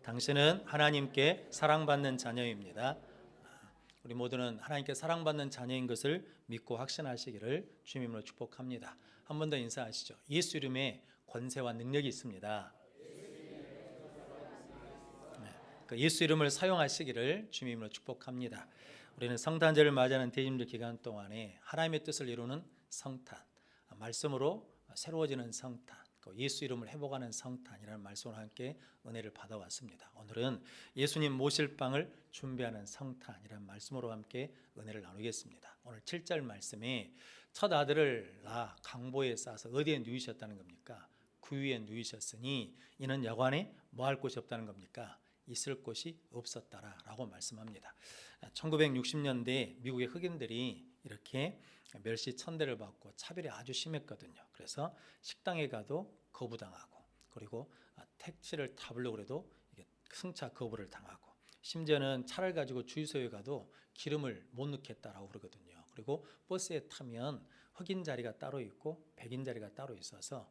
당신은 하나님께 사랑받는 자녀입니다. 우리 모두는 하나님께 사랑받는 자녀인 것을 믿고 확신하시기를 주님으로 축복합니다. 한 번 더 인사하시죠. 예수 이름에 권세와 능력이 있습니다. 그 예수 이름을 사용하시기를 주님으로 축복합니다. 우리는 성탄절을 맞이하는 대림절 기간 동안에 하나님의 뜻을 이루는 성탄, 말씀으로 새로워지는 성탄, 예수 이름을 회복하는 성탄이라는 말씀으로 함께 은혜를 받아왔습니다. 오늘은 예수님 모실 방을 준비하는 성탄이라는 말씀으로 함께 은혜를 나누겠습니다. 오늘 7절 말씀에 첫 아들을 낳아 강보에 싸서 어디에 누이셨다는 겁니까? 구유에 누이셨으니 이는 여관에 뭐할 곳이 없다는 겁니까? 있을 곳이 없었다라 라고 말씀합니다. 1960년대 미국의 흑인들이 이렇게 멸시 천대를 받고 차별이 아주 심했거든요. 그래서 식당에 가도 거부당하고, 그리고 택시를 타보려고 해도 승차 거부를 당하고, 심지어는 차를 가지고 주유소에 가도 기름을 못 넣겠다라고 그러거든요. 그리고 버스에 타면 흑인 자리가 따로 있고 백인 자리가 따로 있어서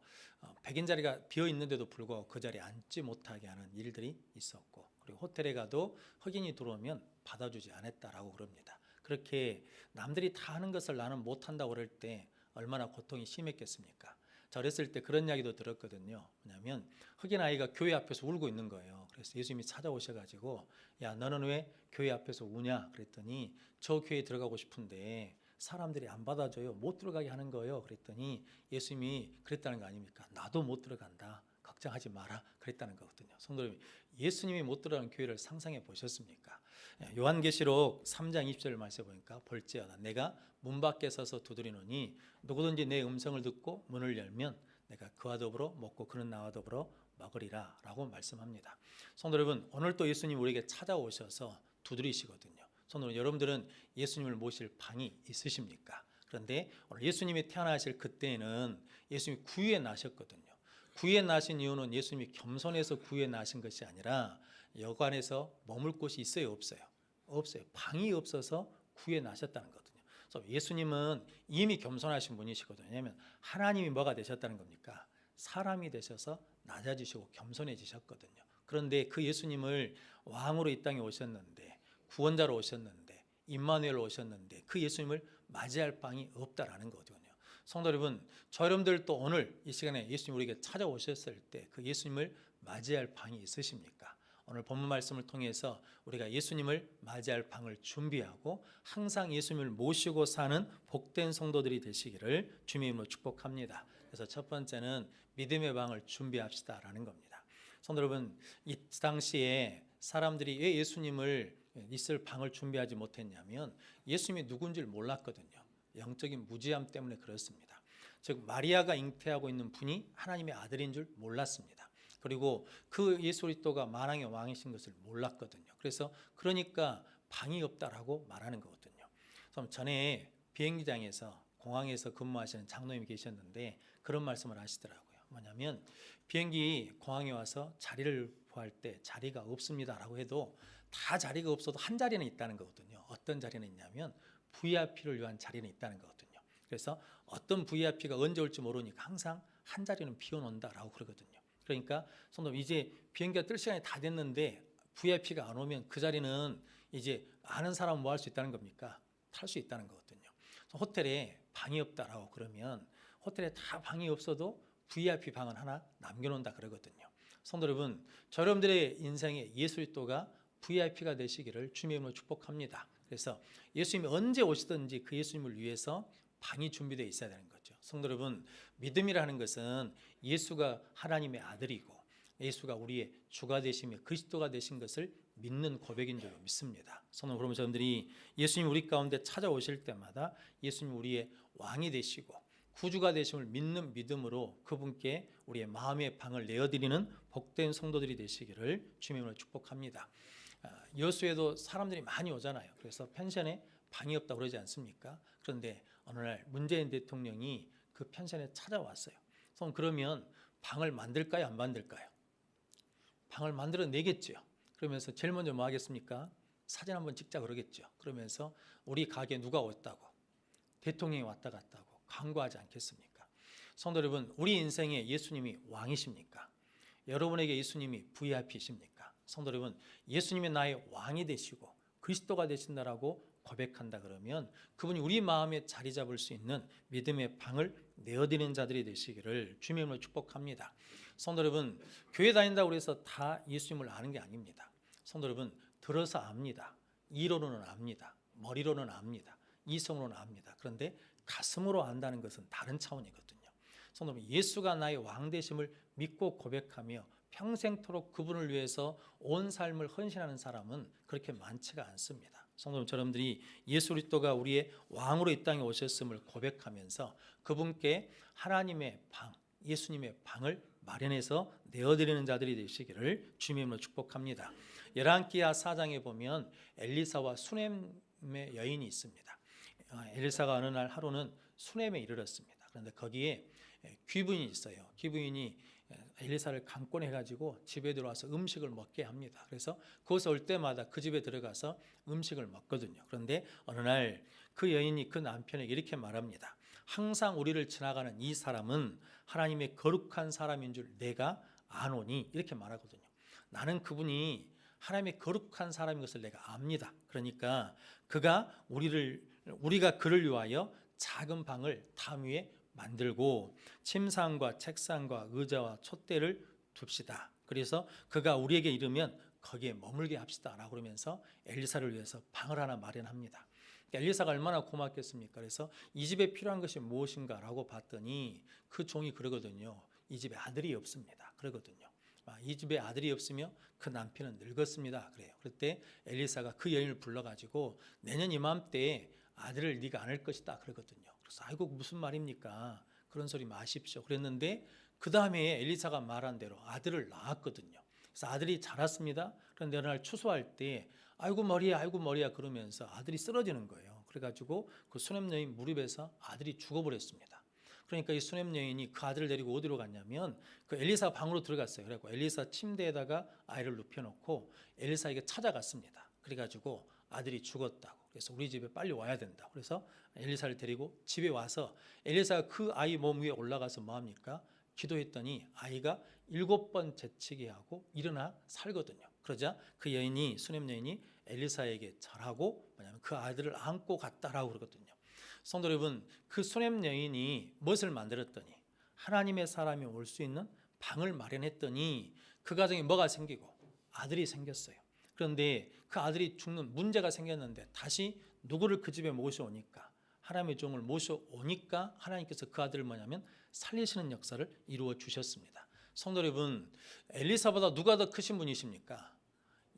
백인 자리가 비어 있는데도 불구하고 그 자리에 앉지 못하게 하는 일들이 있었고, 그리고 호텔에 가도 흑인이 들어오면 받아주지 않았다라고 그럽니다. 그렇게 남들이 다 하는 것을 나는 못한다고 그럴 때 얼마나 고통이 심했겠습니까? 저 어렸을 때 그런 이야기도 들었거든요. 뭐냐면 흑인 아이가 교회 앞에서 울고 있는 거예요. 그래서 예수님이 찾아오셔가지고 야, 너는 왜 교회 앞에서 우냐? 그랬더니 저 교회에 들어가고 싶은데 사람들이 안 받아줘요. 못 들어가게 하는 거예요. 그랬더니 예수님이 그랬다는 거 아닙니까? 나도 못 들어간다. 걱정하지 마라. 그랬다는 거거든요. 성도 여러분, 예수님이 못 들어가는 교회를 상상해 보셨습니까? 요한계시록 3장 20절 말씀해 보니까 볼지어다 내가 문 밖에 서서 두드리노니 누구든지 내 음성을 듣고 문을 열면 내가 그와 더불어 먹고 그는 나와 더불어 먹으리라 라고 말씀합니다. 성도 여러분, 오늘 또 예수님 우리에게 찾아오셔서 두드리시거든요. 성도 여러분, 여러분들은 예수님을 모실 방이 있으십니까? 그런데 오늘 예수님이 태어나실 그때는 예수님이 구유에 나셨거든요. 구유에 나신 이유는 예수님이 겸손해서 구유에 나신 것이 아니라 여관에서 머물 곳이 있어요, 없어요? 없어요. 방이 없어서 구유에 나셨다는 거거든요. 그래서 예수님은 이미 겸손하신 분이시거든요. 왜냐하면 하나님이 뭐가 되셨다는 겁니까? 사람이 되셔서 낮아지시고 겸손해지셨거든요. 그런데 그 예수님을 왕으로 이 땅에 오셨는데, 구원자로 오셨는데, 임마누엘로 오셨는데 그 예수님을 맞이할 방이 없다라는 거거든요. 성도 여러분, 저 여러분들도 오늘 이 시간에 예수님 우리에게 찾아오셨을 때 그 예수님을 맞이할 방이 있으십니까? 오늘 본문 말씀을 통해서 우리가 예수님을 맞이할 방을 준비하고 항상 예수님을 모시고 사는 복된 성도들이 되시기를 주님의 이름으로 축복합니다. 그래서 첫 번째는 믿음의 방을 준비합시다라는 겁니다. 성도 여러분, 이 당시에 사람들이 왜 예수님을 있을 방을 준비하지 못했냐면 예수님이 누군지를 몰랐거든요. 영적인 무지함 때문에 그렇습니다. 즉 마리아가 잉태하고 있는 분이 하나님의 아들인 줄 몰랐습니다. 그리고 그 예수 그리스도가 만왕의 왕이신 것을 몰랐거든요. 그러니까 방이 없다라고 말하는 거거든요. 전에 비행기장에서 공항에서 근무하시는 장로님이 계셨는데 그런 말씀을 하시더라고요. 뭐냐면 비행기 공항에 와서 자리를 구할 때 자리가 없습니다라고 해도 다 자리가 없어도 한 자리는 있다는 거거든요. 어떤 자리는 있냐면 VIP를 위한 자리는 있다는 거거든요. 그래서 어떤 VIP가 언제 올지 모르니까 항상 한 자리는 비워놓는다라고 그러거든요. 그러니까 성도 이제 비행기가 뜰 시간이 다 됐는데 VIP가 안 오면 그 자리는 이제 아는 사람은 뭐 할 수 있다는 겁니까? 탈 수 있다는 거거든요. 호텔에 방이 없다라고 그러면 호텔에 다 방이 없어도 VIP 방은 하나 남겨놓는다 그러거든요. 성도 여러분, 저 여러분들의 인생에 예수 그리스도가 VIP가 되시기를 주님의 이름으로 축복합니다. 그래서 예수님이 언제 오시든지 그 예수님을 위해서 방이 준비되어 있어야 되는 거죠. 성도 여러분, 믿음이라는 것은 예수가 하나님의 아들이고 예수가 우리의 주가 되시며 그리스도가 되신 것을 믿는 고백인 줄 믿습니다. 성도 여러분, 저분들이 예수님 우리 가운데 찾아오실 때마다 예수님 우리의 왕이 되시고 구주가 되심을 믿는 믿음으로 그분께 우리의 마음의 방을 내어드리는 복된 성도들이 되시기를 주님으로 축복합니다. 여수에도 사람들이 많이 오잖아요. 그래서 펜션에 방이 없다고 그러지 않습니까? 그런데 어느 날 문재인 대통령이 그 펜션에 찾아왔어요. 그러면 방을 만들까요? 안 만들까요? 방을 만들어 내겠죠. 그러면서 제일 먼저 뭐 하겠습니까? 사진 한번 찍자 그러겠죠. 그러면서 우리 가게에 누가 왔다고, 대통령이 왔다 갔다고 광고하지 않겠습니까? 성도 여러분, 우리 인생에 예수님이 왕이십니까? 여러분에게 예수님이 VIP이십니까? 성도 여러분, 예수님이 나의 왕이 되시고 그리스도가 되신다라고 고백한다 그러면 그분이 우리 마음에 자리 잡을 수 있는 믿음의 방을 내어드리는 자들이 되시기를 주님의 이름으로 축복합니다. 성도 여러분, 교회 다닌다고 해서 다 예수님을 아는 게 아닙니다. 성도 여러분, 들어서 압니다. 이론으로는 압니다. 머리로는 압니다. 이성으로는 압니다. 그런데 가슴으로 안다는 것은 다른 차원이거든요. 성도 여러분, 예수가 나의 왕 되심을 믿고 고백하며 평생토록 그분을 위해서 온 삶을 헌신하는 사람은 그렇게 많지가 않습니다. 성도 여러분들이 예수 그리스도가 우리의 왕으로 이 땅에 오셨음을 고백하면서 그분께 하나님의 방, 예수님의 방을 마련해서 내어드리는 자들이 되시기를 주님의 이름으로 축복합니다. 열왕기하 4장에 보면 엘리사와 수넴의 여인이 있습니다. 엘리사가 어느 날 하루는 수넴에 이르렀습니다. 그런데 거기에 귀부인이 있어요. 귀부인이 엘리사를 강권해가지고 집에 들어와서 음식을 먹게 합니다. 그래서 그곳에 올 때마다 그 집에 들어가서 음식을 먹거든요. 그런데 어느 날 그 여인이 그 남편에게 이렇게 말합니다. 항상 우리를 지나가는 이 사람은 하나님의 거룩한 사람인 줄 내가 아노니, 이렇게 말하거든요. 나는 그분이 하나님의 거룩한 사람인 것을 내가 압니다. 그러니까 우리가 그를 위하여 작은 방을 담 위에 만들고 침상과 책상과 의자와 촛대를 둡시다. 그래서 그가 우리에게 이르면 거기에 머물게 합시다 라고 그러면서 엘리사를 위해서 방을 하나 마련합니다. 엘리사가 얼마나 고맙겠습니까? 그래서 이 집에 필요한 것이 무엇인가 라고 봤더니 그 종이 그러거든요. 이 집에 아들이 없습니다. 그러거든요. 이 집에 아들이 없으며 그 남편은 늙었습니다. 그래요. 그때 엘리사가 그 여인을 불러가지고 내년 이맘때에 아들을 네가 안을 것이다 그러거든요. 그래서 아이고 무슨 말입니까? 그런 소리 마십시오. 그랬는데 그 다음에 엘리사가 말한 대로 아들을 낳았거든요. 그래서 아들이 자랐습니다. 그런데 어느 날 추수할 때 아이고 머리야 그러면서 아들이 쓰러지는 거예요. 그래가지고 그 수넴 여인 무릎에서 아들이 죽어버렸습니다. 그러니까 이 수넴 여인이 그 아들을 데리고 어디로 갔냐면 그 엘리사 방으로 들어갔어요. 그래서 엘리사 침대에다가 아이를 눕혀놓고 엘리사에게 찾아갔습니다. 그래가지고 아들이 죽었다고. 그래서 우리 집에 빨리 와야 된다. 그래서 엘리사를 데리고 집에 와서 엘리사가 그 아이 몸 위에 올라가서 뭐합니까? 기도했더니 아이가 7번 재치기 하고 일어나 살거든요. 그러자 그 여인이, 수넴 여인이 엘리사에게 절하고 뭐냐면 그 아들을 안고 갔다라고 그러거든요. 성도 여러분, 그 수넴 여인이 무엇을 만들었더니 하나님의 사람이 올 수 있는 방을 마련했더니 그 가정에 뭐가 생기고 아들이 생겼어요. 그런데 그 아들이 죽는 문제가 생겼는데 다시 누구를 그 집에 모셔오니까, 하나님의 종을 모셔오니까 하나님께서 그 아들을 뭐냐면 살리시는 역사를 이루어 주셨습니다. 성도 여러분, 엘리사보다 누가 더 크신 분이십니까?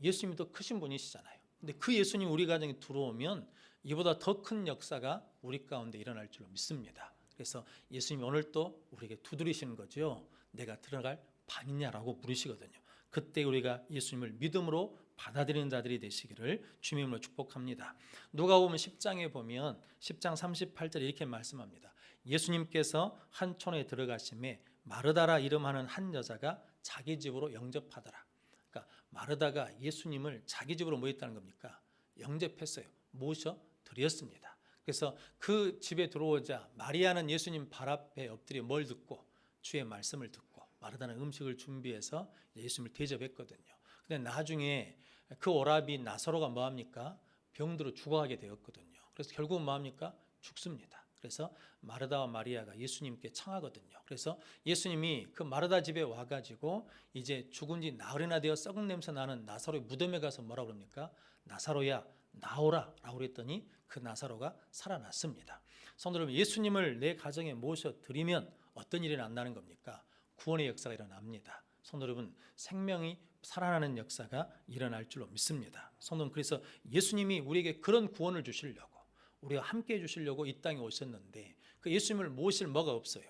예수님이 더 크신 분이시잖아요. 근데 그 예수님 우리 가정에 들어오면 이보다 더 큰 역사가 우리 가운데 일어날 줄로 믿습니다. 그래서 예수님이 오늘 또 우리에게 두드리시는 거죠. 내가 들어갈 방이냐라고 물으시거든요. 그때 우리가 예수님을 믿음으로 받아들이는 자들이 되시기를 주님으로 축복합니다. 누가복음 10장에 보면 10장 38절에 이렇게 말씀합니다. 예수님께서 한 촌에 들어가심에 마르다라 이름하는 한 여자가 자기 집으로 영접하더라. 그러니까 마르다가 예수님을 자기 집으로 모였다는 겁니까? 영접했어요. 모셔 드렸습니다. 그래서 그 집에 들어오자 마리아는 예수님 발 앞에 엎드려 뭘 듣고? 주의 말씀을 듣고 마르다는 음식을 준비해서 예수님을 대접했거든요. 근데 나중에 그 오라비 나사로가 뭐합니까? 병들어 죽어가게 되었거든요. 그래서 결국은 뭐합니까? 죽습니다. 그래서 마르다와 마리아가 예수님께 청하거든요. 그래서 예수님이 그 마르다 집에 와가지고 이제 죽은 지 나흘이나 되어 썩은 냄새 나는 나사로의 무덤에 가서 뭐라고 그럽니까? 나사로야 나오라 라고 그랬더니 그 나사로가 살아났습니다. 성도 여러분, 예수님을 내 가정에 모셔드리면 어떤 일이 일어난다는 겁니까? 구원의 역사가 일어납니다. 성도 여러분, 생명이 살아나는 역사가 일어날 줄로 믿습니다. 성도 여러분, 그래서 예수님이 우리에게 그런 구원을 주시려고, 우리가 함께 해주시려고 이 땅에 오셨는데 그 예수님을 모실 뭐가 없어요?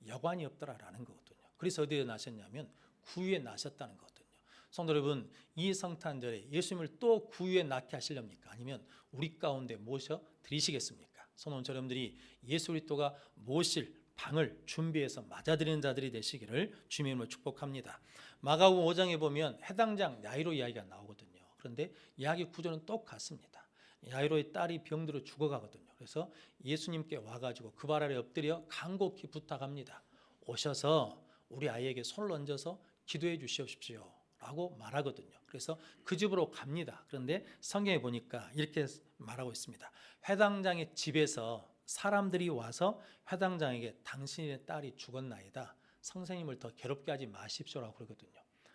여관이 없더라라는 거거든요. 그래서 어디에 나셨냐면 구유에 나셨다는 거거든요. 성도 여러분, 이 성탄절에 예수님을 또 구유에 낳게 하시렵니까? 아니면 우리 가운데 모셔 드리시겠습니까? 성도 여러분들이 예수 그리스도가 모실 방을 준비해서 맞아들이는 자들이 되시기를 주님의 이름으로 축복합니다. 마가복음 5장에 보면 해당 장 야이로 이야기가 나오거든요. 그런데 이야기 구조는 똑같습니다. 야이로의 딸이 병들어 죽어가거든요. 그래서 예수님께 와가지고 그 발 아래 엎드려 간곡히 부탁합니다. 오셔서 우리 아이에게 손을 얹어서 기도해 주시옵시오 라고 말하거든요. 그래서 그 집으로 갑니다. 그런데 성경에 보니까 이렇게 말하고 있습니다. 회당장의 집에서 사람들이 와서 회당장에게 당신의 딸이 죽었나이다, 선생님을 더 괴롭게 하지 마십시오라고 그러거든요.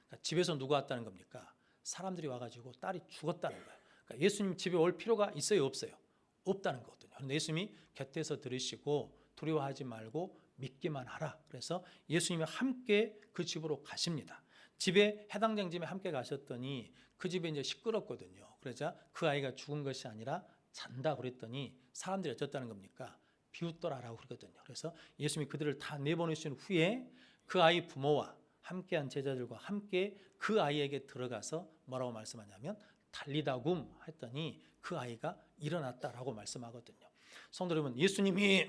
그러니까 집에서 누가 왔다는 겁니까? 사람들이 와가지고 딸이 죽었다는 거예요. 그러니까 예수님 집에 올 필요가 있어요, 없어요? 없다는 거거든요. 그런데 예수님이 곁에서 들으시고 두려워하지 말고 믿기만 하라. 그래서 예수님이 함께 그 집으로 가십니다. 집에 해당장 집에 함께 가셨더니 그 집에 이제 시끄럽거든요. 그러자 그 아이가 죽은 것이 아니라 잔다 그랬더니 사람들이 어쩌다는 겁니까? 비웃더라라고 그러거든요. 그래서 예수님이 그들을 다 내보내신 후에 그 아이 부모와 함께한 제자들과 함께 그 아이에게 들어가서 뭐라고 말씀하냐면 달리다굼 했더니 그 아이가 일어났다라고 말씀하거든요. 성도 여러분, 예수님이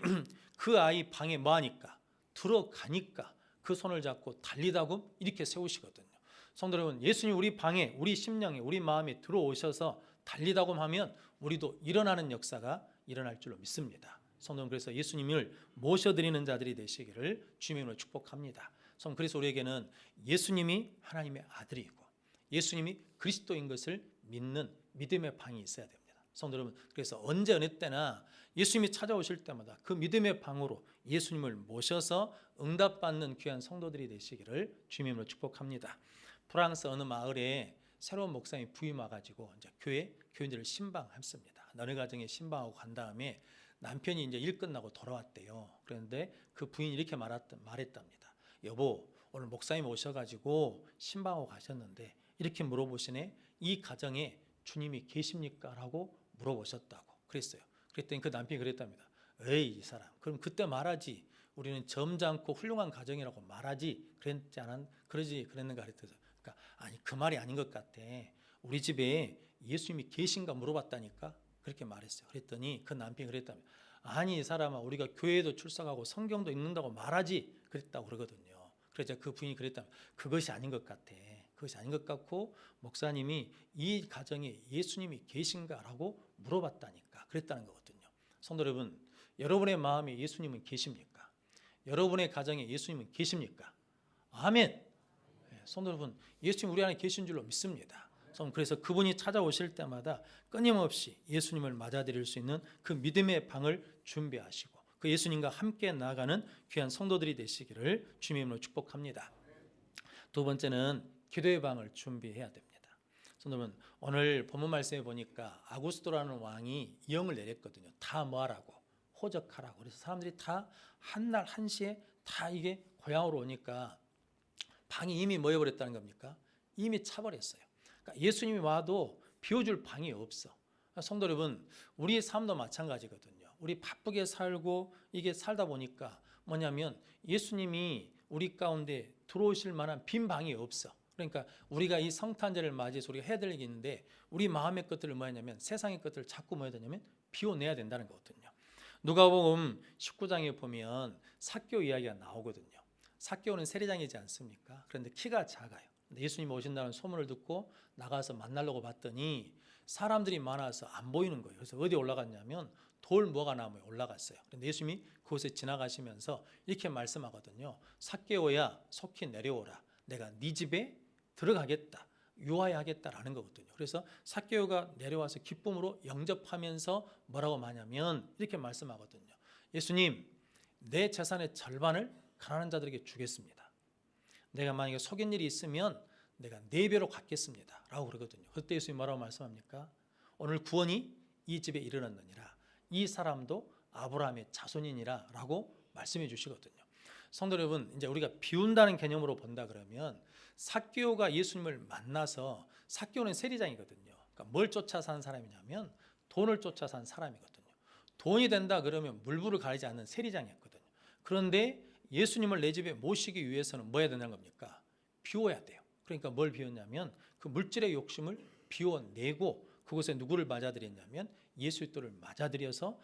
그 아이 방에 뭐하니까? 들어가니까 그 손을 잡고 달리다굼 이렇게 세우시거든요. 성도 여러분, 예수님 우리 방에, 우리 심령에, 우리 마음에 들어오셔서 달리다굼 하면 우리도 일어나는 역사가 일어날 줄로 믿습니다. 성도 여러분, 그래서 예수님을 모셔드리는 자들이 되시기를 주님으로 축복합니다. 그래서 우리에게는 예수님이 하나님의 아들이고 예수님이 그리스도인 것을 믿는 믿음의 방이 있어야 됩니다. 성도 여러분, 그래서 언제 어느 때나 예수님이 찾아오실 때마다 그 믿음의 방으로 예수님을 모셔서 응답받는 귀한 성도들이 되시기를 주님으로 축복합니다. 프랑스 어느 마을에 새로운 목사님이 부임 와가지고 이제 교인들을 신방했습니다. 너네 가정에 신방하고 간 다음에 남편이 이제 일 끝나고 돌아왔대요. 그런데 그 부인이 이렇게 말했답니다. 여보, 오늘 목사님 오셔가지고 신방하고 가셨는데 이렇게 물어보시네. 이 가정에 주님이 계십니까? 라고 물어보셨다고 그랬어요. 그랬더니 그 남편이 그랬답니다. 에이, 이 사람, 그럼 그때 말하지. 우리는 점잖고 훌륭한 가정이라고 말하지. 그랬는가 그랬더니, 그러니까 아니, 그 말이 아닌 것 같아. 우리 집에 예수님이 계신가 물어봤다니까. 그렇게 말했어요. 그랬더니 그 남편이 그랬답니다. 아니, 이 사람아, 우리가 교회도 출석하고 성경도 읽는다고 말하지. 그랬다고 그러거든요. 그래서 그 부인이 그랬답니다. 그것이 아닌 것 같아. 그것이 아닌 것 같고 목사님이 이 가정에 예수님이 계신가라고 물어봤다니까. 그랬다는 거거든요. 성도 여러분, 여러분의 마음에 예수님은 계십니까? 여러분의 가정에 예수님은 계십니까? 아멘. 성도 여러분, 예수님 우리 안에 계신 줄로 믿습니다. 그래서 그분이 찾아오실 때마다 끊임없이 예수님을 맞아들일 수 있는 그 믿음의 방을 준비하시고 그 예수님과 함께 나아가는 귀한 성도들이 되시기를 주님으로 축복합니다. 두 번째는 기도의 방을 준비해야 됩니다. 성도 여러분, 오늘 본문 말씀에 보니까 아구스토라는 왕이 영을 내렸거든요. 다 뭐하라고? 호적하라고. 그래서 사람들이 다 한날 한시에 다 이게 고향으로 오니까 방이 이미 모여버렸다는 겁니까? 이미 차버렸어요. 그러니까 예수님이 와도 비워줄 방이 없어. 성도 여러분, 우리의 삶도 마찬가지거든요. 우리 바쁘게 살고 이게 살다 보니까 뭐냐면 예수님이 우리 가운데 들어오실 만한 빈 방이 없어. 그러니까 우리가 이 성탄절을 맞이해서 우리가 해야 될 게 있는데 우리 마음의 것들을 뭐냐면 세상의 것들을 자꾸 뭐 해야 되냐면 비워내야 된다는 거거든요. 누가복음 19장에 보면 삭개오 이야기가 나오거든요. 삭개오는 세리장이지 않습니까? 그런데 키가 작아요. 예수님 오신다는 소문을 듣고 나가서 만나려고 봤더니 사람들이 많아서 안 보이는 거예요. 그래서 어디 올라갔냐면 돌무화과 나무에 올라갔어요. 그런데 예수님이 그곳에 지나가시면서 이렇게 말씀하거든요. 삭개오야, 속히 내려오라. 내가 네 집에 들어가겠다, 유하야하겠다라는 거거든요. 그래서 삭개오가 내려와서 기쁨으로 영접하면서 뭐라고 하냐면 이렇게 말씀하거든요. 예수님, 내 재산의 절반을 가난한 자들에게 주겠습니다. 내가 만약에 속인 일이 있으면 내가 4배로 갚겠습니다 라고 그러거든요. 그때 예수님이 뭐라고 말씀합니까? 오늘 구원이 이 집에 이르렀느니라. 이 사람도 아브라함의 자손이니라 라고 말씀해 주시거든요. 성도 여러분, 이제 우리가 비운다는 개념으로 본다 그러면 삭개오가 예수님을 만나서, 삭개오는 세리장이거든요. 그러니까 뭘 쫓아 산 사람이냐면 돈을 쫓아 산 사람이거든요. 돈이 된다 그러면 물불을 가리지 않는 세리장이었거든요. 그런데 예수님을 내 집에 모시기 위해서는 뭐 해야 된다는 겁니까? 비워야 돼요. 그러니까 뭘 비웠냐면 그 물질의 욕심을 비워내고 그곳에 누구를 맞아들였냐면 예수 그리스도를 맞아들여서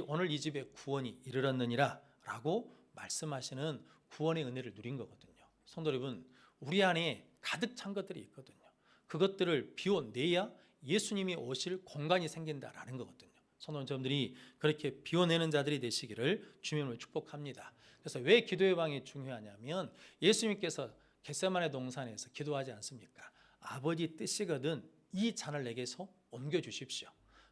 오늘 이 집에 구원이 이르렀느니라 라고 말씀하시는 구원의 은혜를 누린 거거든요. 성도 여러분, 우리 안에 가득 찬 것들이 있거든요. 그것들을 비워내야 예수님이 오실 공간이 생긴다라는 거거든요. 성도 여러분들이 그렇게 비워내는 자들이 되시기를 주님으로 축복합니다. 그래서 왜 기도의 방이 중요하냐면 예수님께서 겟세마네 동산에서 기도하지 않습니까? 아버지 뜻이거든 이 잔을 내게서 옮겨주십시오.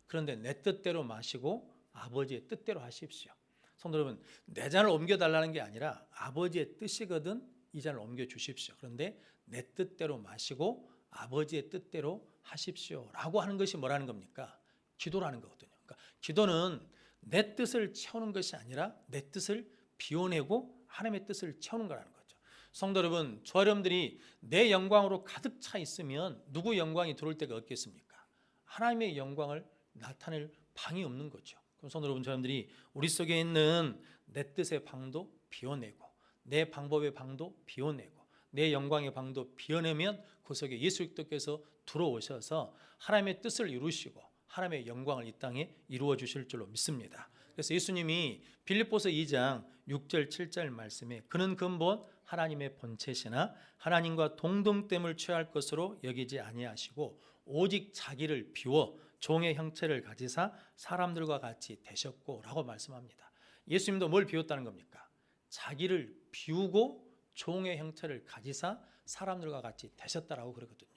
그런데 내 뜻대로 마시고 아버지의 뜻대로 하십시오. 성도 여러분, 내 잔을 옮겨달라는 게 아니라 아버지의 뜻이거든 이 잔을 옮겨주십시오. 그런데 내 뜻대로 마시고 아버지의 뜻대로 하십시오 라고 하는 것이 뭐라는 겁니까? 기도라는 거거든요. 그러니까 기도는 내 뜻을 채우는 것이 아니라 내 뜻을 비워내고 하나님의 뜻을 채우는 거라는 거죠. 성도 여러분, 저 여러분들이 내 영광으로 가득 차 있으면 누구 영광이 들어올 데가 없겠습니까? 하나님의 영광을 나타낼 방이 없는 거죠. 그럼 성도 여러분, 저 여러분들이 우리 속에 있는 내 뜻의 방도 비워내고 내 방법의 방도 비워내고 내 영광의 방도 비워내면 그 속에 예수 그리스도께서 들어오셔서 하나님의 뜻을 이루시고 하나님의 영광을 이 땅에 이루어 주실 줄로 믿습니다. 그래서 예수님이 빌립보서 2장 6절 7절 말씀에 그는 근본 하나님의 본체시나 하나님과 동등됨을 취할 것으로 여기지 아니하시고 오직 자기를 비워 종의 형체를 가지사 사람들과 같이 되셨고 라고 말씀합니다. 예수님도 뭘 비웠다는 겁니까? 자기를 비우고 종의 형체를 가지사 사람들과 같이 되셨다라고 그러거든요.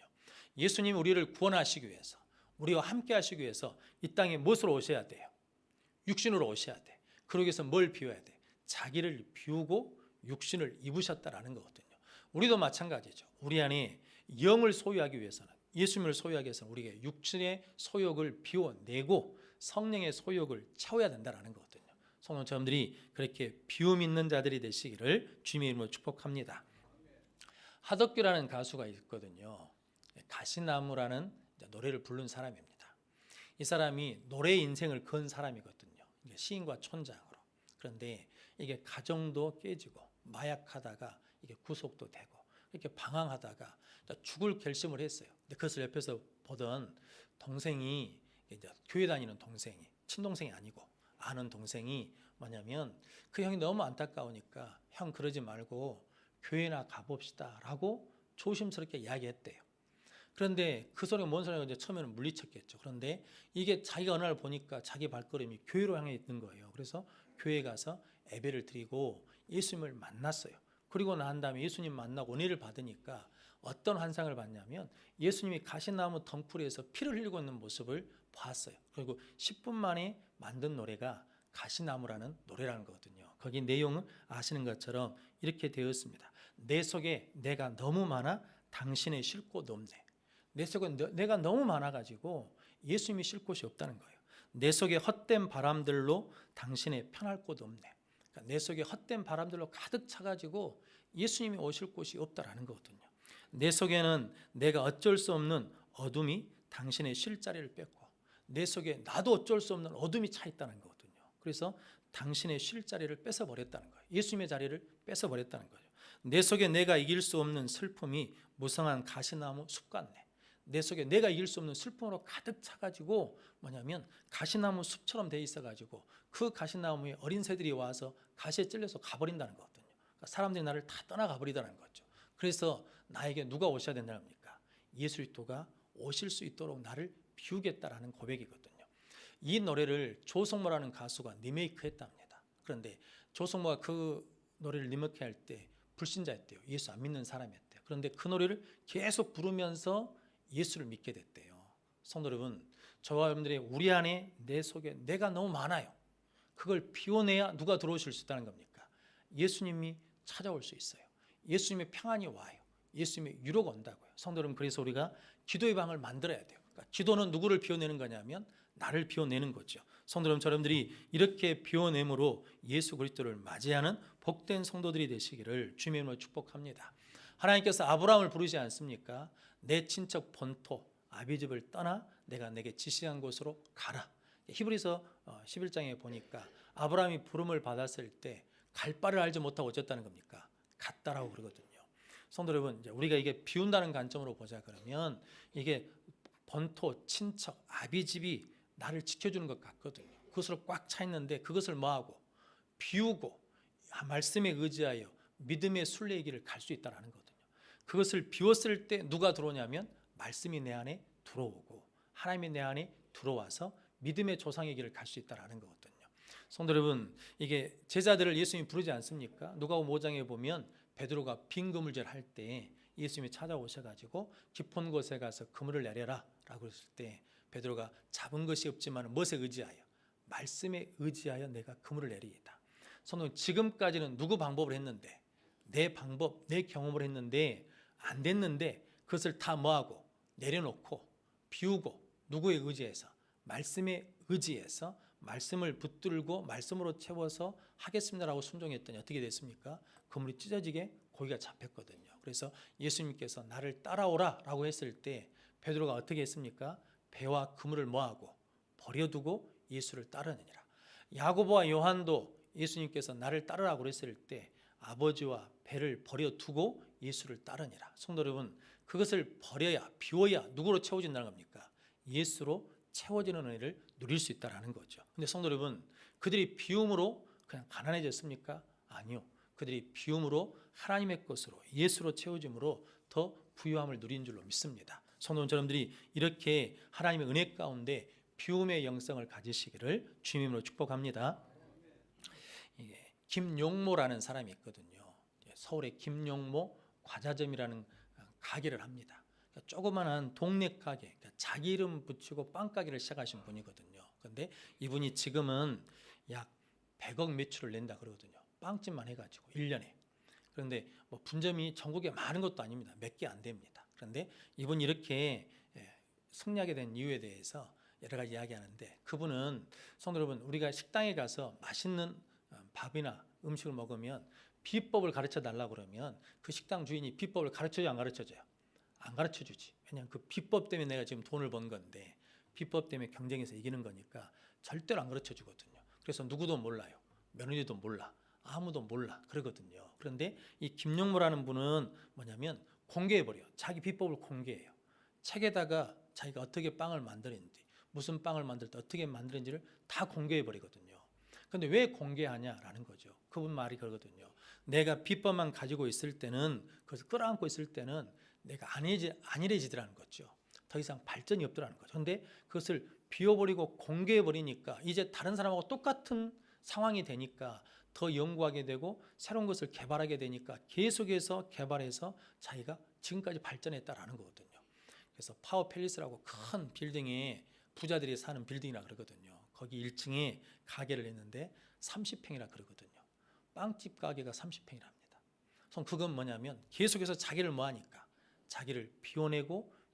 예수님이 우리를 구원하시기 위해서 우리와 함께 하시기 위해서 이 땅에 무엇으로 오셔야 돼요? 육신으로 오셔야 돼. 그러기 위해서 뭘 비워야 돼? 자기를 비우고 육신을 입으셨다라는 거거든요. 우리도 마찬가지죠. 우리 안에 영을 소유하기 위해서는 예수님을 소유하기 위해서는 우리가 육신의 소욕을 비워내고 성령의 소욕을 채워야 된다는 거거든요. 성도 여러분들이 그렇게 비움 있는 자들이 되시기를 주님의 이름으로 축복합니다. 하덕규라는 가수가 있거든요. 가시나무라는 노래를 부른 사람입니다. 이 사람이 노래의 인생을 건 사람이거든요. 시인과 촌장으로. 그런데 이게 가정도 깨지고 마약하다가 이게 구속도 되고 이렇게 방황하다가 죽을 결심을 했어요. 근데 그것을 옆에서 보던 동생이 이제 교회 다니는 동생이 친동생이 아니고 아는 동생이 뭐냐면 그 형이 너무 안타까우니까 형 그러지 말고 교회나 가봅시다라고 조심스럽게 이야기했대요. 그런데 그 소리가 뭔 소리가 이제 처음에는 물리쳤겠죠. 그런데 이게 자기가 어느 날 보니까 자기 발걸음이 교회로 향해 있는 거예요. 그래서 교회에 가서 예배를 드리고 예수님을 만났어요. 그리고 난 다음에 예수님 만나고 은혜를 받으니까 어떤 환상을 봤냐면 예수님이 가시나무 덩쿨에서 피를 흘리고 있는 모습을 봤어요. 그리고 10분 만에 만든 노래가 가시나무라는 노래라는 거거든요. 거기 내용은 아시는 것처럼 이렇게 되었습니다. 내 속에 내가 너무 많아 당신의 쉴 곳 없네. 내 속에 내가 너무 많아가지고 예수님이 쉴 곳이 없다는 거예요. 내 속에 헛된 바람들로 당신의 편할 곳 없네. 그러니까 내 속에 헛된 바람들로 가득 차가지고 예수님이 오실 곳이 없다라는 거거든요. 내 속에는 내가 어쩔 수 없는 어둠이 당신의 쉴 자리를 뺏고 내 속에 나도 어쩔 수 없는 어둠이 차 있다는 거거든요. 그래서 당신의 쉴 자리를 뺏어버렸다는 거예요. 예수님의 자리를 뺏어버렸다는 거죠. 내 속에 내가 이길 수 없는 슬픔이 무성한 가시나무 숲 같네. 내 속에 내가 이길 수 없는 슬픔으로 가득 차가지고 뭐냐면 가시나무 숲처럼 돼 있어가지고 그 가시나무에 어린 새들이 와서 가시에 찔려서 가버린다는 거거든요. 그러니까 사람들이 나를 다 떠나가 버리다는 거죠. 그래서 나에게 누가 오셔야 된다는 겁니까? 예수 그리스도가 오실 수 있도록 나를 비우겠다라는 고백이거든요. 이 노래를 조성모라는 가수가 리메이크했답니다. 그런데 조성모가 그 노래를 리메이크할 때 불신자였대요. 예수 안 믿는 사람이었대요. 그런데 그 노래를 계속 부르면서 예수를 믿게 됐대요. 성도 여러분, 저와 여러분들이 우리 안에 내 속에 내가 너무 많아요. 그걸 비워내야 누가 들어오실 수 있다는 겁니까? 예수님이 찾아올 수 있어요. 예수님의 평안이 와요. 예수님의 위로가 온다고요. 성도 여러분, 그래서 우리가 기도의 방을 만들어야 돼요. 그러니까 기도는 누구를 비워내는 거냐면 나를 비워내는 거죠. 성도 여러분, 여러분들이 이렇게 비워냄으로 예수 그리스도를 맞이하는 복된 성도들이 되시기를 주님의 이름으로 축복합니다. 하나님께서 아브라함을 부르지 않습니까? 내 친척 본토 아비집을 떠나 내가 내게 지시한 곳으로 가라. 히브리서 11장에 보니까 아브라함이 부름을 받았을 때 갈 바를 알지 못하고 어쨌다는 겁니까? 갔다라고 그러거든요. 성도 여러분, 이제 우리가 이게 비운다는 관점으로 보자 그러면 이게 본토, 친척, 아비집이 나를 지켜주는 것 같거든요. 그것으로 꽉 차 있는데 그것을 뭐하고 비우고 말씀에 의지하여 믿음의 순례의 길을 갈 수 있다는 거거든요. 그것을 비웠을 때 누가 들어오냐면 말씀이 내 안에 들어오고 하나님이 내 안에 들어와서 믿음의 조상의 길을 갈 수 있다는 거거든요. 성도 여러분, 이게 제자들을 예수님이 부르지 않습니까? 누가복음 5장에 보면 베드로가 빈 그물질 할 때 예수님이 찾아오셔가지고 깊은 곳에 가서 그물을 내려라 라고 했을 때 베드로가 잡은 것이 없지만 무엇에 의지하여? 말씀에 의지하여 내가 그물을 내리이다. 성도님, 지금까지는 누구 방법을 했는데, 내 방법, 내 경험을 했는데 안 됐는데 그것을 다 뭐하고 내려놓고 비우고 누구에 의지해서? 말씀에 의지해서 말씀을 붙들고 말씀으로 채워서 하겠습니다라고 순종했더니 어떻게 됐습니까? 그물이 찢어지게 고기가 잡혔거든요. 그래서 예수님께서 나를 따라오라 라고 했을 때 베드로가 어떻게 했습니까? 배와 그물을 뭐하고? 버려두고 예수를 따르느니라. 야고보와 요한도 예수님께서 나를 따르라고 그랬을 때 아버지와 배를 버려두고 예수를 따르니라. 성도 여러분, 그것을 버려야, 비워야 누구로 채워진다는 겁니까? 예수로 채워지는 은혜를 누릴 수 있다는 거죠. 근데 성도 여러분, 그들이 비움으로 그냥 가난해졌습니까? 아니요. 그들이 비움으로 하나님의 것으로 예수로 채워짐으로 더 부유함을 누린 줄로 믿습니다. 성도 여러분들이 이렇게 하나님의 은혜 가운데 비움의 영성을 가지시기를 주님으로 축복합니다. 김용모라는 사람이 있거든요. 서울의 김용모 과자점이라는 가게를 합니다. 조그마한 동네 가게, 자기 이름 붙이고 빵가게를 시작하신 분이거든요. 그런데 이분이 지금은 약 100억 매출을 낸다 그러거든요. 빵집만 해가지고 1년에. 그런데 뭐 분점이 전국에 많은 것도 아닙니다. 몇 개 안 됩니다. 그런데 이분이 이렇게 승리하게 된 이유에 대해서 여러 가지 이야기하는데, 그분은 성도 여러분, 우리가 식당에 가서 맛있는 밥이나 음식을 먹으면 비법을 가르쳐 달라고 그러면 그 식당 주인이 비법을 가르쳐줘요, 안 가르쳐줘요? 안 가르쳐주지. 왜냐하면 그 비법 때문에 내가 지금 돈을 번 건데, 비법 때문에 경쟁에서 이기는 거니까 절대로 안 가르쳐주거든요. 그래서 누구도 몰라요. 며느리도 몰라, 아무도 몰라 그러거든요. 그런데 이 김용모라는 분은 뭐냐면 공개해버려요. 자기 비법을 공개해요. 책에다가 자기가 어떻게 빵을 만드는지, 무슨 빵을 만들 때 어떻게 만드는지를 다 공개해버리거든요. 그런데 왜 공개하냐라는 거죠. 그분 말이 그러거든요. 내가 비법만 가지고 있을 때는, 그것을 끌어안고 있을 때는 내가 안일해지더라는 거죠. 더 이상 발전이 없더라는 거죠. 그런데 그것을 비워버리고 공개해버리니까 이제 다른 사람하고 똑같은 상황이 되니까 더 연구하게 되고 새로운 것을 개발하게 되니까 계속해서 개발해서 자기가 지금까지 발전했다라는 거거든요. 그래서 파워 팰리스라고 큰 빌딩에 부자들이 사는 빌딩이라 그러거든요. 거기 1층에 가게를 했는데 30평이라 그러거든요. 빵집 가게가 30평이랍니다. 그건 뭐냐면 계속해서 자기를 뭐하니까, 자기를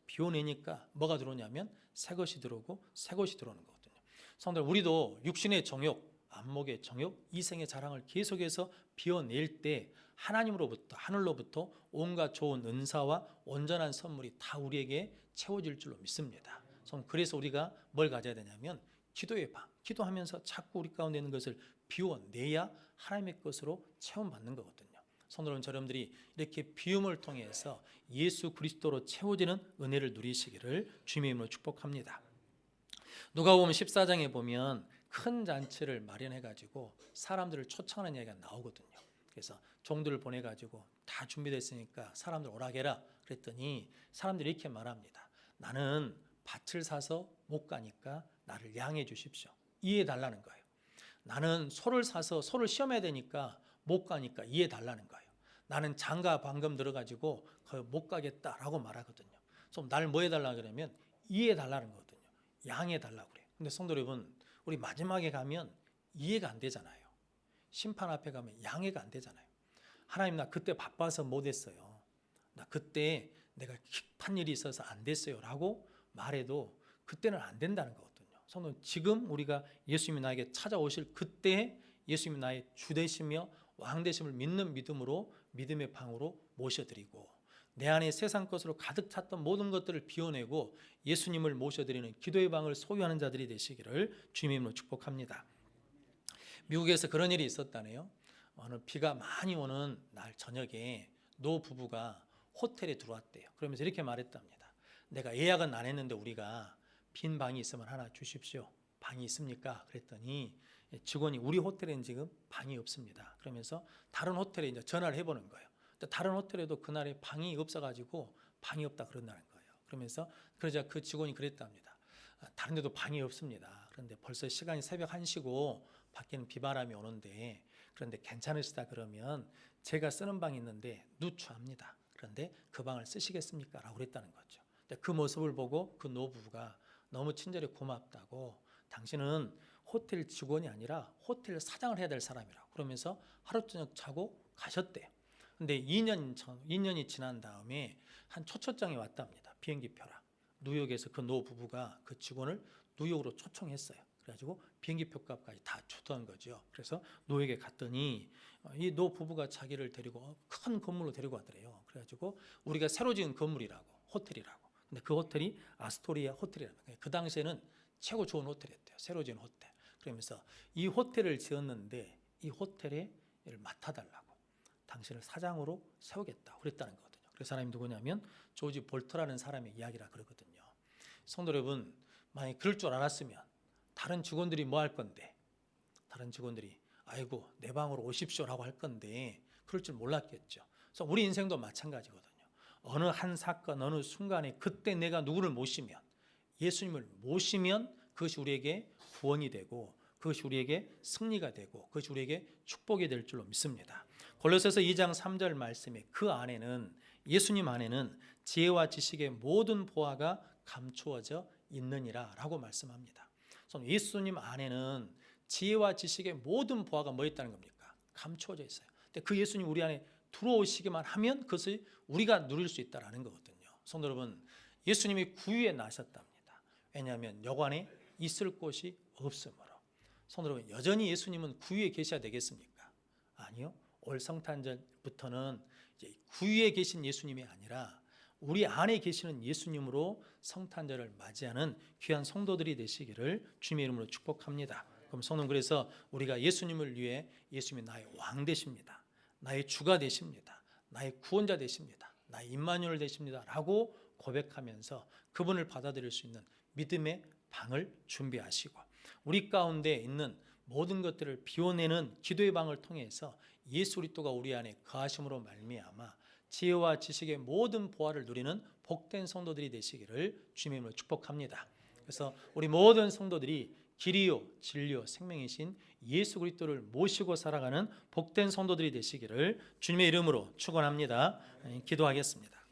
비워내니까 뭐가 들어오냐면 새 것이 들어오고 새 것이 들어오는 거거든요. 성도들, 우리도 육신의 정욕, 안목의 정욕, 이생의 자랑을 계속해서 비워낼 때 하나님으로부터, 하늘로부터 온갖 좋은 은사와 온전한 선물이 다 우리에게 채워질 줄로 믿습니다. 그래서 우리가 뭘 가져야 되냐면 기도의 방, 기도하면서 자꾸 우리 가운데 있는 것을 비워내야 하나님의 것으로 체험받는 거거든요. 성도 여러분들이 이렇게 비움을 통해서 예수 그리스도로 채워지는 은혜를 누리시기를 주님의 이름으로 축복합니다. 누가복음 14장에 보면 큰 잔치를 마련해가지고 사람들을 초청하는 이야기가 나오거든요. 그래서 종들을 보내가지고 다 준비됐으니까 사람들 오라게라 그랬더니 사람들이 이렇게 말합니다. 나는 밭을 사서 못 가니까 나를 양해 주십시오. 이해해 달라는 거예요. 나는 소를 사서 소를 시험해야 되니까 못 가니까 이해해 달라는 거예요. 나는 장가 방금 들어가지고 못 가겠다라고 말하거든요. 그래서 날 뭐 해달라 그러면 이해해 달라는 거거든요. 양해 달라고 그래요. 근데 성도 여러분, 우리 마지막에 가면 이해가 안 되잖아요. 심판 앞에 가면 양해가 안 되잖아요. 하나님, 나 그때 바빠서 못 했어요. 나 그때 내가 급한 일이 있어서 안 됐어요 라고 말해도 그때는 안 된다는 거거든요. 성도, 지금 우리가 예수님이 나에게 찾아오실 그때 예수님이 나의 주 되시며 왕 되심을 믿는 믿음으로, 믿음의 방으로 모셔드리고, 내 안에 세상 것으로 가득 찼던 모든 것들을 비워내고 예수님을 모셔드리는 기도의 방을 소유하는 자들이 되시기를 주님의 이름으로 축복합니다. 미국에서 그런 일이 있었다네요. 어느 비가 많이 오는 날 저녁에 노 부부가 호텔에 들어왔대요. 그러면서 이렇게 말했답니다. 내가 예약은 안 했는데 우리가 빈 방이 있으면 하나 주십시오. 방이 있습니까? 그랬더니 직원이 우리 호텔에는 지금 방이 없습니다. 그러면서 다른 호텔에 이제 전화를 해보는 거예요. 다른 호텔에도 그날에 방이 없어가지고 방이 없다 그런다는 거예요. 그러면서 그러자 그 직원이 그랬답니다. 다른 데도 방이 없습니다. 그런데 벌써 시간이 새벽 1시고 밖에는 비바람이 오는데, 그런데 괜찮으시다 그러면 제가 쓰는 방이 있는데 누추합니다. 그런데 그 방을 쓰시겠습니까? 라고 그랬다는 거죠. 근데 그 모습을 보고 그 노부부가 너무 친절히 고맙다고, 당신은 호텔 직원이 아니라 호텔 사장을 해야 될 사람이라고 그러면서 하루 저녁 자고 가셨대요. 근데 2년이 지난 다음에 한 초청장이 왔답니다. 비행기표랑. 뉴욕에서 그 노부부가 그 직원을 뉴욕으로 초청했어요. 그래가지고 비행기표 값까지 다 주던 거죠. 그래서 뉴욕에 갔더니 이 노부부가 자기를 데리고 큰 건물로 데리고 가더래요. 그래가지고 우리가 새로 지은 건물이라고, 호텔이라고. 근데 그 호텔이 아스토리아 호텔이라는 거예요. 그 당시에는 최고 좋은 호텔이었대요. 새로 지은 호텔. 그러면서 이 호텔을 지었는데 이 호텔에 맡아달라고, 당신을 사장으로 세우겠다 그랬다는 거거든요. 그 사람이 누구냐면 조지 볼터라는 사람의 이야기라 그러거든요. 성도 여러분, 만약 그럴 줄 알았으면 다른 직원들이 뭐 할 건데, 다른 직원들이 아이고 내 방으로 오십시오라고 할 건데 그럴 줄 몰랐겠죠. 그래서 우리 인생도 마찬가지거든요. 어느 한 사건, 어느 순간에 그때 내가 누구를 모시면, 예수님을 모시면 그것이 우리에게 구원이 되고 그것이 우리에게 승리가 되고 그것이 우리에게 축복이 될 줄로 믿습니다. 골로새서 2장 3절 말씀에 그 안에는, 예수님 안에는 지혜와 지식의 모든 보화가 감추어져 있느니라 라고 말씀합니다. 예수님 안에는 지혜와 지식의 모든 보화가 뭐 있다는 겁니까? 감추어져 있어요. 근데 그 예수님 우리 안에 들어오시기만 하면 그것을 우리가 누릴 수 있다는 거거든요. 성도 여러분, 예수님이 구유에 나셨답니다. 왜냐하면 여관에 있을 곳이 없으므로. 성도 여러분, 여전히 예수님은 구유에 계셔야 되겠습니까? 아니요. 올 성탄절부터는 이제 구유에 계신 예수님이 아니라 우리 안에 계시는 예수님으로 성탄절을 맞이하는 귀한 성도들이 되시기를 주님의 이름으로 축복합니다. 그럼 성도는, 그래서 우리가 예수님을 위해, 예수님이 나의 왕 되십니다, 나의 주가 되십니다, 나의 구원자 되십니다, 나의 임마누엘 되십니다 라고 고백하면서 그분을 받아들일 수 있는 믿음의 방을 준비하시고, 우리 가운데 있는 모든 것들을 비워내는 기도의 방을 통해서 예수 그리스도가 우리 안에 거하심으로 말미암아 지혜와 지식의 모든 보화를 누리는 복된 성도들이 되시기를 주님의 이름으로 축복합니다. 그래서 우리 모든 성도들이 길이요 진리요 생명이신 예수 그리스도를 모시고 살아가는 복된 성도들이 되시기를 주님의 이름으로 축원합니다. 기도하겠습니다.